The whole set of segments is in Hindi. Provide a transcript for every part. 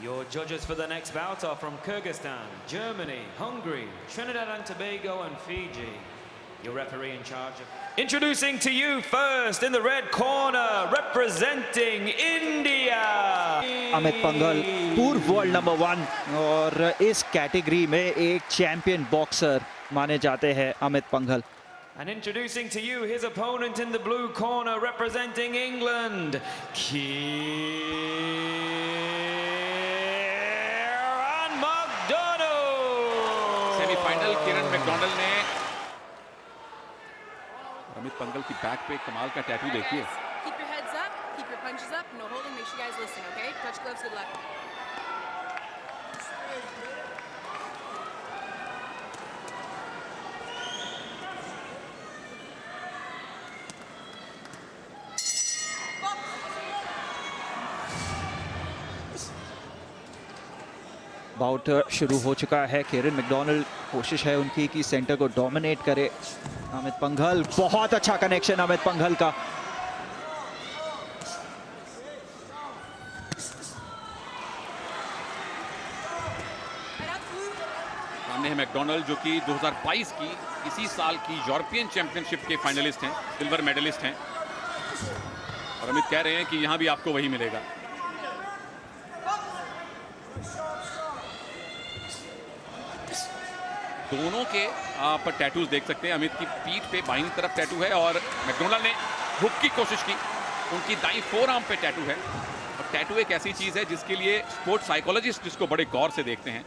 Your judges for the next bout are from Kyrgyzstan, Germany, Hungary, Trinidad and Tobago and Fiji. Your referee in charge of... Introducing to you first in the red corner, representing India. Amit Panghal पूर्व वर्ल्ड नंबर 1 और इस कैटेगरी में एक चैंपियन बॉक्सर माने जाते हैं Amit Panghal. And introducing to you his opponent in the blue corner, representing England, Kieran McDonald. Semifinal Kieran McDonald ने अमित पंघल की बैक पे कमाल का टैटू देखिए. Keep your heads up, keep your punches up, no holding, make sure you guys listen, okay? Touch gloves, good luck. Bout शुरू हो चुका है. केरन मैकडोनल्ड कोशिश है उनकी कि सेंटर को डोमिनेट करे. अमित पंघल, बहुत अच्छा कनेक्शन अमित पंघल का. सामने है मैकडोनल्ड जो कि 2022 की इसी साल की यूरोपियन चैंपियनशिप के फाइनलिस्ट हैं, सिल्वर मेडलिस्ट हैं. और अमित कह रहे हैं कि यहां भी आपको वही मिलेगा. दोनों के आप टैटूज देख सकते हैं. अमित की पीठ पे बाईं तरफ टैटू है और मैकडोनल्ड ने हुक की कोशिश की. उनकी दाईं फोर आर्म पे टैटू है. और टैटू एक ऐसी चीज है जिसके लिए स्पोर्ट्स साइकोलॉजिस्ट जिसको बड़े गौर से देखते हैं.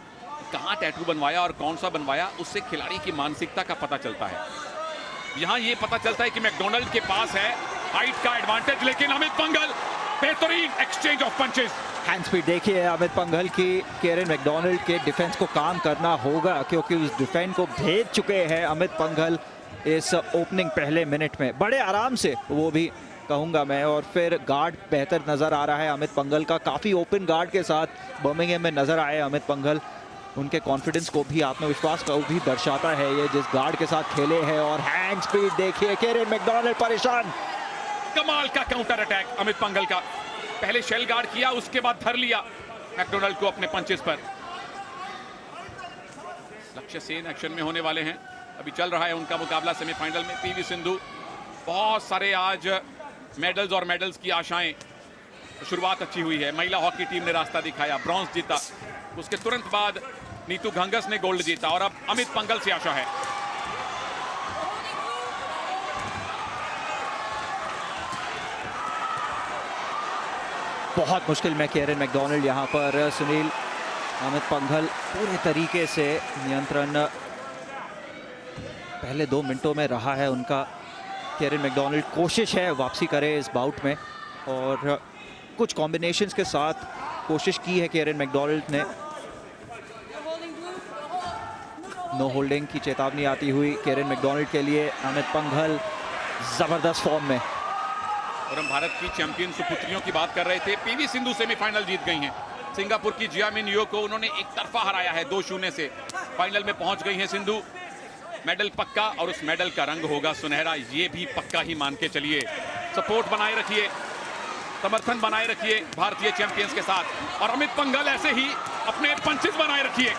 कहाँ टैटू बनवाया और कौन सा बनवाया, उससे खिलाड़ी की मानसिकता का पता चलता है. यहाँ ये पता चलता है कि मैकडोनल्ड के पास है हाइट का एडवांटेज, लेकिन अमित पंघल बेहतरीन exchange of punches. Hand speed देखिए अमित पंघल की. केरन मैकडोनल्ड के डिफेंस को काम करना होगा क्योंकि उस डिफेंस को भेज चुके हैं अमित पंघल इस ओपनिंग पहले मिनट में बड़े आराम से, वो भी कहूंगा मैं. और फिर गार्ड बेहतर नजर आ रहा है अमित पंघल का. काफी ओपन गार्ड के साथ बर्मिंघम में नजर आए अमित पंघल. उनके कॉन्फिडेंस को भी, आत्मविश्वास को भी दर्शाता है ये जिस गार्ड के साथ खेले हैं. और हैंड स्पीड देखिए, केरन मैकडोनल्ड परेशान. कमाल का काउंटर अटैक अमित पंघल का. पहले शेल गार्ड किया, उसके बाद धर लिया मैकडोनल्ड को अपने पंचेस पर. लक्ष्य सेन एक्शन में होने वाले हैं. अभी चल रहा है उनका मुकाबला सेमीफाइनल में. पीवी सिंधु, बहुत सारे आज मेडल्स और मेडल्स की आशाएं. शुरुआत अच्छी हुई है. महिला हॉकी टीम ने रास्ता दिखाया, ब्रॉन्ज जीता. उसके तुरंत बाद नीतू घंगस ने गोल्ड जीता और अब अमित पंघल से आशा है. बहुत मुश्किल में केरन मैकडोनल्ड यहाँ पर. सुनील, अमित पंघल पूरे तरीके से नियंत्रण पहले 2 मिनटों में रहा है उनका. केरन मैकडोनल्ड कोशिश है वापसी करे इस बाउट में और कुछ कॉम्बिनेशंस के साथ कोशिश की है केरन मैकडोनल्ड ने. नो होल्डिंग की चेतावनी आती हुई केरन मैकडोनल्ड के लिए. अमित पंघल जबरदस्त फॉर्म में. और हम भारत की चैंपियन सुपुत्रियों की बात कर रहे थे. पीवी सिंधु सेमीफाइनल जीत गई हैं. सिंगापुर की जियामिन यो को उन्होंने एक तरफा हराया है 2-0 से. फाइनल में पहुंच गई हैं सिंधु. मेडल पक्का और उस मेडल का रंग होगा सुनहरा, ये भी पक्का ही मान के चलिए. सपोर्ट बनाए रखिए, समर्थन बनाए रखिए भारतीय चैंपियंस के साथ. और अमित पंघल ऐसे ही अपने पंचेस बनाए रखिए.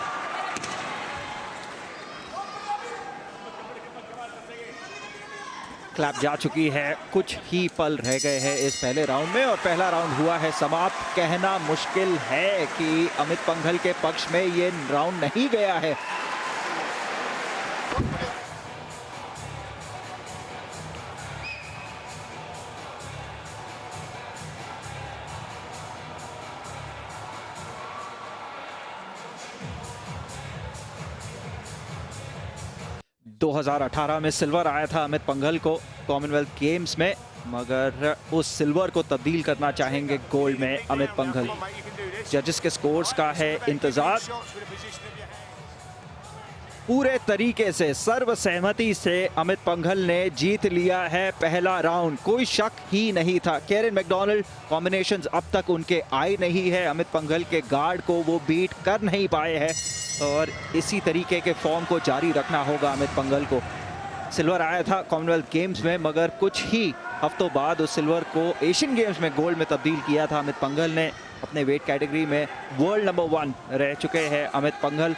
क्लैप जा चुकी है. कुछ ही पल रह गए हैं इस पहले राउंड में और पहला राउंड हुआ है समाप्त. कहना मुश्किल है कि अमित पंघल के पक्ष में ये राउंड नहीं गया है. दो 2018 में सिल्वर आया था अमित पंघल को कॉमनवेल्थ गेम्स में, मगर उस सिल्वर को तब्दील करना चाहेंगे गोल्ड में अमित पंघल. जजेस के स्कोर्स का है इंतजार. पूरे तरीके से सर्वसहमति से अमित पंघल ने जीत लिया है पहला राउंड. कोई शक ही नहीं था. केरन मैकडोनल्ड कॉम्बिनेशंस अब तक उनके आए नहीं है. अमित पंघल के गार्ड को वो बीट कर नहीं पाए हैं और इसी तरीके के फॉर्म को जारी रखना होगा अमित पंघल को. सिल्वर आया था कॉमनवेल्थ गेम्स में, मगर कुछ ही हफ्तों बाद उस सिल्वर को एशियन गेम्स में गोल्ड में तब्दील किया था अमित पंघल ने. अपने वेट कैटेगरी में वर्ल्ड नंबर 1 रह चुके हैं अमित पंघल।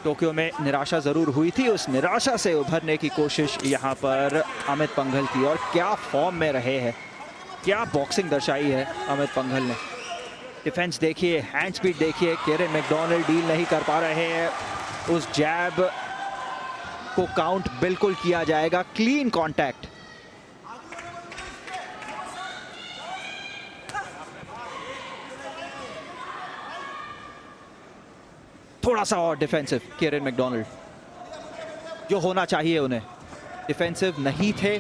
टोक्यो में निराशा ज़रूर हुई थी, उस निराशा से उभरने की कोशिश यहाँ पर अमित पंघल की, और क्या फॉर्म में रहे हैं, क्या बॉक्सिंग दर्शाई है अमित पंघल ने। डिफेंस देखिए, हैंड स्पीड देखिए, केरन मैकडॉनल्ड डील नहीं कर पा रहे हैं। उस जैब को काउंट बिल्कुल किया जाएगा, क्लीन कॉन्टैक्ट। थोड़ा सा और डिफेंसिव केरन मैकडॉनल्ड, जो होना चाहिए उन्हें। डिफेंसिव नहीं थे,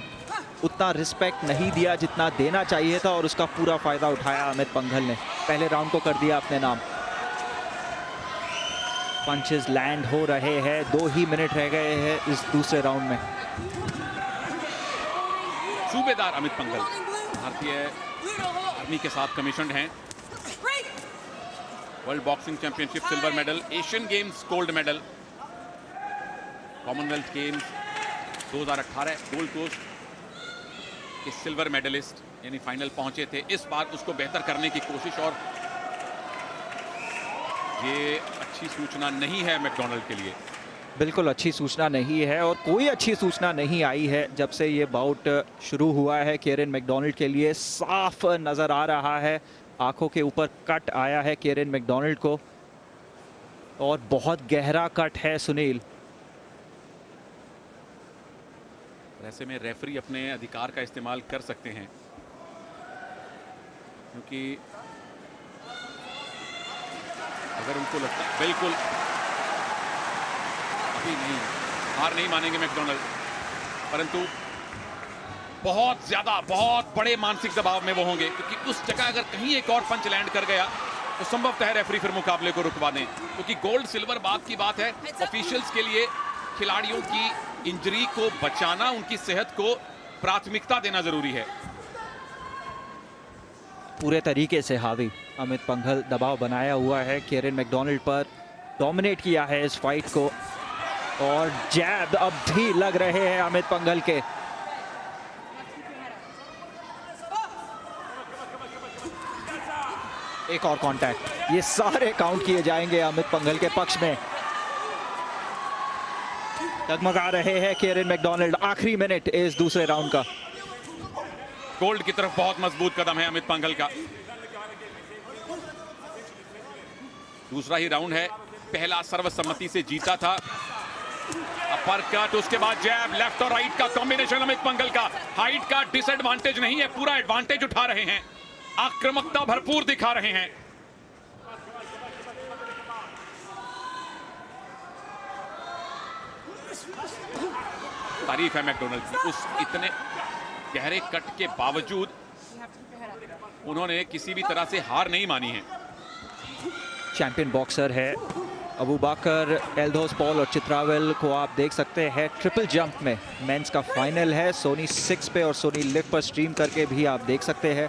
उतना रिस्पेक्ट नहीं दिया जितना देना चाहिए था, और उसका पूरा फायदा उठाया अमित पंघल ने। पहले राउंड को कर दिया अपने नाम। पंचेस लैंड हो रहे हैं, 2 ही मिनट रह गए हैं इस दूसरे राउंड में। सूबेदार अमित पंघल भारतीय आर्मी के साथ कमीशन्ड हैं। World boxing championship silver medal, Asian games gold medal, Commonwealth games 2018 Gold Coast के सिल्वर मेडलिस्ट, यानी फाइनल पहुंचे थे। इस बार उसको बेहतर करने की कोशिश, और ये अच्छी सूचना नहीं है मैकडॉनल्ड के लिए। बिल्कुल अच्छी सूचना नहीं है, और कोई अच्छी सूचना नहीं आई है जब से ये बाउट शुरू हुआ है। केरन मैकडॉनल्ड के लिए साफ नज़र आ रहा है, आंखों के ऊपर कट आया है केरन मैकडॉनल्ड को, और बहुत गहरा कट है सुनील। ऐसे में रेफरी अपने अधिकार का इस्तेमाल कर सकते हैं, क्योंकि अगर उनको लगता है बिल्कुल अभी नहीं, हार नहीं मानेंगे मैकडॉनल्ड, परंतु बहुत बड़े मानसिक दबाव में वो होंगे, क्योंकि उस जगह अगर कहीं एक और पंच लैंड कर गया तो संभवतः रेफरी फिर मुकाबले को रुकवा दें, क्योंकि गोल्ड सिल्वर बात की बात है। ऑफिशियल्स के लिए खिलाड़ियों की इंजरी को बचाना, उनकी सेहत को प्राथमिकता देना जरूरी है। पूरे तरीके से हावी अमित पंघल, दबाव बनाया हुआ है केरन मैकडॉनल्ड पर, डोमिनेट किया है इस फाइट को, और जैब अब भी लग रहे हैं अमित पंघल के। एक और कांटेक्ट, ये सारे काउंट किए जाएंगे अमित पंघल के पक्ष में। डगमगा रहे हैं केरन मैकडॉनल्ड। आखिरी मिनट इस दूसरे राउंड का। गोल्ड की तरफ बहुत मजबूत कदम है अमित पंघल का। दूसरा ही राउंड है, पहला सर्वसम्मति से जीता था। अपर कट, उसके बाद जैब, लेफ्ट और राइट का कॉम्बिनेशन अमित पंघल का। हाइट का डिसएडवांटेज नहीं है, पूरा एडवांटेज उठा रहे हैं, आक्रामकता भरपूर दिखा रहे हैं। तारीफ है मैकडॉनल्ड की, उस इतने गहरे कट के बावजूद उन्होंने किसी भी तरह से हार नहीं मानी है। चैंपियन बॉक्सर है अबू बकर एल्दोस पॉल, और चित्रावेल को आप देख सकते हैं ट्रिपल जंप में। मेंस का फाइनल है, सोनी 6 पे और सोनी लिव पर स्ट्रीम करके भी आप देख सकते हैं।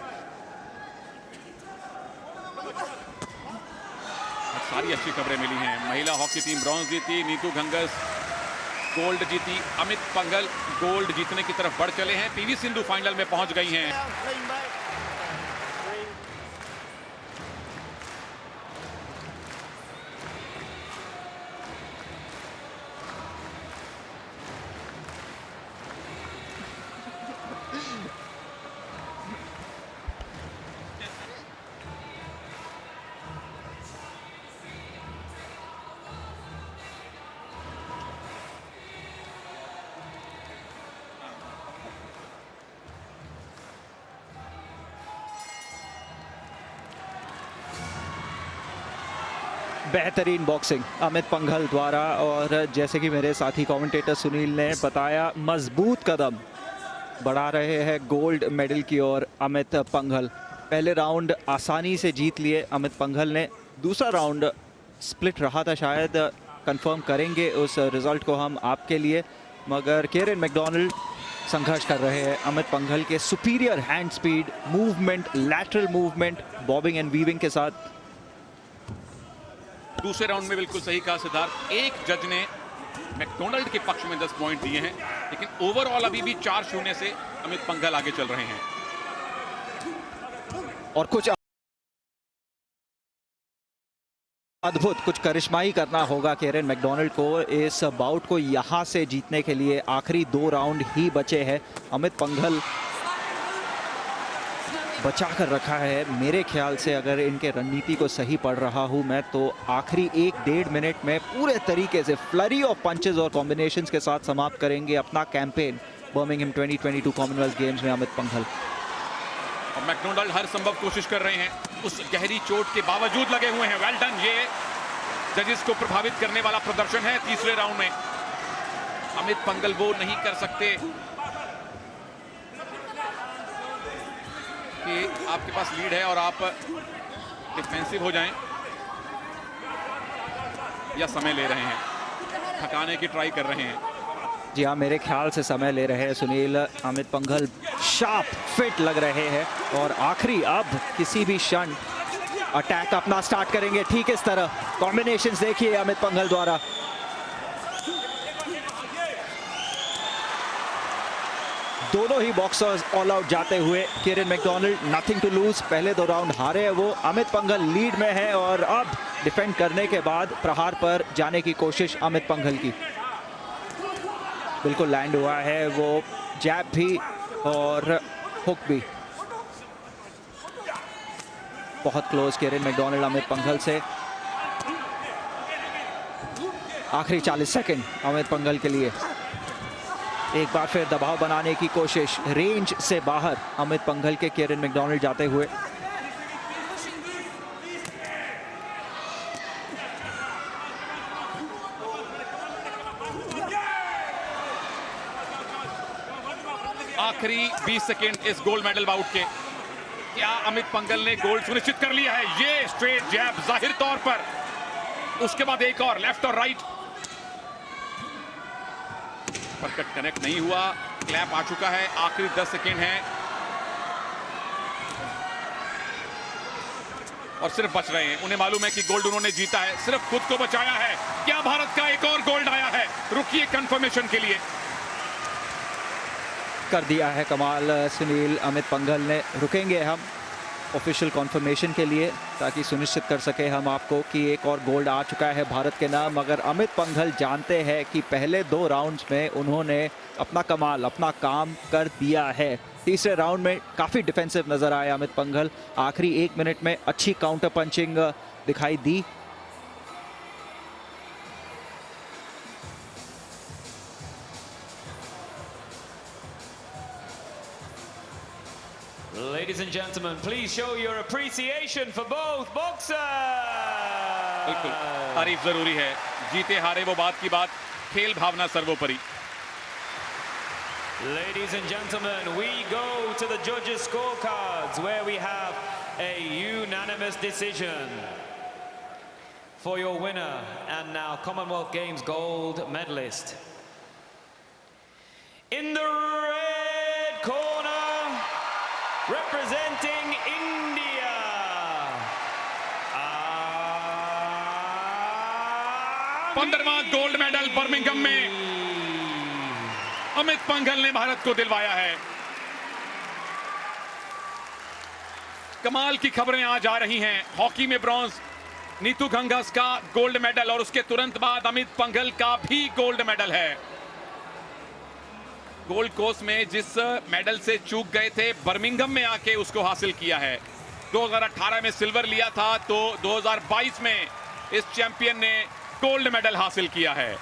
सारी अच्छी खबरें मिली हैं। महिला हॉकी टीम ब्रॉन्ज जीती, नीतू घंगस गोल्ड जीती, अमित पंघल गोल्ड जीतने की तरफ बढ़ चले हैं। पीवी सिंधु फाइनल में पहुंच गई हैं। बेहतरीन बॉक्सिंग अमित पंघल द्वारा, और जैसे कि मेरे साथी कमेंटेटर सुनील ने बताया, मजबूत कदम बढ़ा रहे हैं गोल्ड मेडल की ओर अमित पंघल। पहले राउंड आसानी से जीत लिए अमित पंघल ने, दूसरा राउंड स्प्लिट रहा था शायद, कंफर्म करेंगे उस रिजल्ट को हम आपके लिए, मगर केरन मैकडॉनल्ड संघर्ष कर रहे हैं अमित पंघल के superior hand speed, movement, lateral movement, bobbing and weaving के साथ। दूसरे राउंड में बिल्कुल सही कहा सिद्धार्थ, एक जज ने मैकडॉनल्ड के पक्ष में 10 पॉइंट दिए हैं, लेकिन ओवरऑल अभी भी 4-0 से अमित पंघल आगे चल रहे हैं। और कुछ अद्भुत कुछ करिश्माई करना होगा केरन मैकडोनाल्ड को इस बाउट को यहाँ से जीतने के लिए। आखिरी 2 राउंड ही बचे हैं। अमित पंघल बचा कर रखा है मेरे ख्याल से, अगर इनके रणनीति को सही पढ़ रहा हूँ मैं, तो आखिरी 1-1.5 मिनट में पूरे तरीके से फ्लरी ऑफ पंचेस और कॉम्बिनेशंस के साथ समाप्त करेंगे अपना कैंपेन बर्मिंघम 2022 कॉमनवेल्थ गेम्स में अमित पंघल। और मैकडोनाल्ड हर संभव कोशिश कर रहे हैं, उस गहरी चोट के बावजूद लगे हुए हैं। वेल डन, ये जजेस को प्रभावित करने वाला प्रदर्शन है तीसरे राउंड में। अमित पंघल वो नहीं कर सकते कि आपके पास लीड है और आप डिफेंसिव हो जाएं या समय ले रहे हैं, थकाने की ट्राई कर रहे हैं। जी हाँ, मेरे ख्याल से समय ले रहे हैं सुनील। अमित पंघल शार्प फिट लग रहे हैं और आखिरी अब किसी भी क्षण अटैक अपना स्टार्ट करेंगे। ठीक इस तरह कॉम्बिनेशंस देखिए अमित पंघल द्वारा। दोनों ही बॉक्सर्स ऑल आउट जाते हुए। केरन मैकडोनाल्ड नथिंग टू लूज, पहले 2 राउंड हारे हैं वो। अमित पंघल लीड में है और अब डिफेंड करने के बाद प्रहार पर जाने की कोशिश अमित पंघल की। बिल्कुल लैंड हुआ है वो जैब भी और हुक भी। बहुत क्लोज केरन मैकडोनाल्ड अमित पंघल से। आखिरी 40 सेकंड अमित पंघल के लिए। एक बार फिर दबाव बनाने की कोशिश, रेंज से बाहर अमित पंघल के केरन मैकडोनाल्ड जाते हुए। आखिरी 20 सेकेंड इस गोल्ड मेडल बाउट के। क्या अमित पंघल ने गोल्ड सुनिश्चित कर लिया है? ये स्ट्रेट जैब जाहिर तौर पर, उसके बाद एक और लेफ्ट और राइट, परकट कनेक्ट नहीं हुआ। क्लैप आ चुका है, आखिरी 10 सेकेंड है और सिर्फ बच रहे हैं। उन्हें मालूम है कि गोल्ड उन्होंने जीता है, सिर्फ खुद को बचाया है। क्या भारत का एक और गोल्ड आया है? रुकिए कंफर्मेशन के लिए। कर दिया है कमाल सुनील अमित पंघल ने। रुकेंगे हम ऑफिशियल कॉन्फर्मेशन के लिए ताकि सुनिश्चित कर सके हम आपको कि एक और गोल्ड आ चुका है भारत के नाम। मगर अमित पंघल जानते हैं कि पहले 2 राउंड्स में उन्होंने अपना कमाल, अपना काम कर दिया है। तीसरे राउंड में काफ़ी डिफेंसिव नज़र आया अमित पंघल। आखिरी 1 मिनट में अच्छी काउंटर पंचिंग दिखाई दी। Ladies and gentlemen, please show your appreciation for both boxers. बिल्कुल तारीफ जरूरी है, जीते हारे वो बात की बात, खेल भावना सर्वोपरि। Ladies and gentlemen, we go to the judges' scorecards where we have a unanimous decision for your winner and now Commonwealth Games gold medalist. In the red corner, representing India, 15वां गोल्ड मेडल बर्मिंघम में अमित पंघल ने भारत को दिलवाया है। कमाल की खबरें आज आ रही हैं। हॉकी में ब्रॉन्ज, नीतू घंघस का गोल्ड मेडल और उसके तुरंत बाद अमित पंघल का भी गोल्ड मेडल है। गोल्ड कोस्ट में जिस मेडल से चूक गए थे, बर्मिंघम में आके उसको हासिल किया है। 2018 में सिल्वर लिया था तो 2022 में इस चैंपियन ने गोल्ड मेडल हासिल किया है।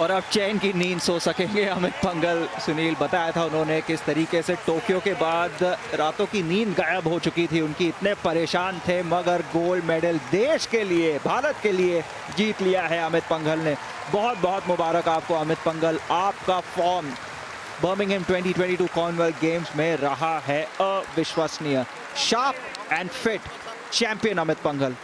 और अब चैन की नींद सो सकेंगे अमित पंघल। सुनील, बताया था उन्होंने किस तरीके से टोक्यो के बाद रातों की नींद गायब हो चुकी थी उनकी, इतने परेशान थे, मगर गोल्ड मेडल देश के लिए, भारत के लिए जीत लिया है अमित पंघल ने। बहुत बहुत मुबारक आपको अमित पंघल। आपका फॉर्म बर्मिंघम 2022 कॉमनवेल्थ गेम्स में रहा है अविश्वसनीय। Sharp and fit champion Amit Panghal.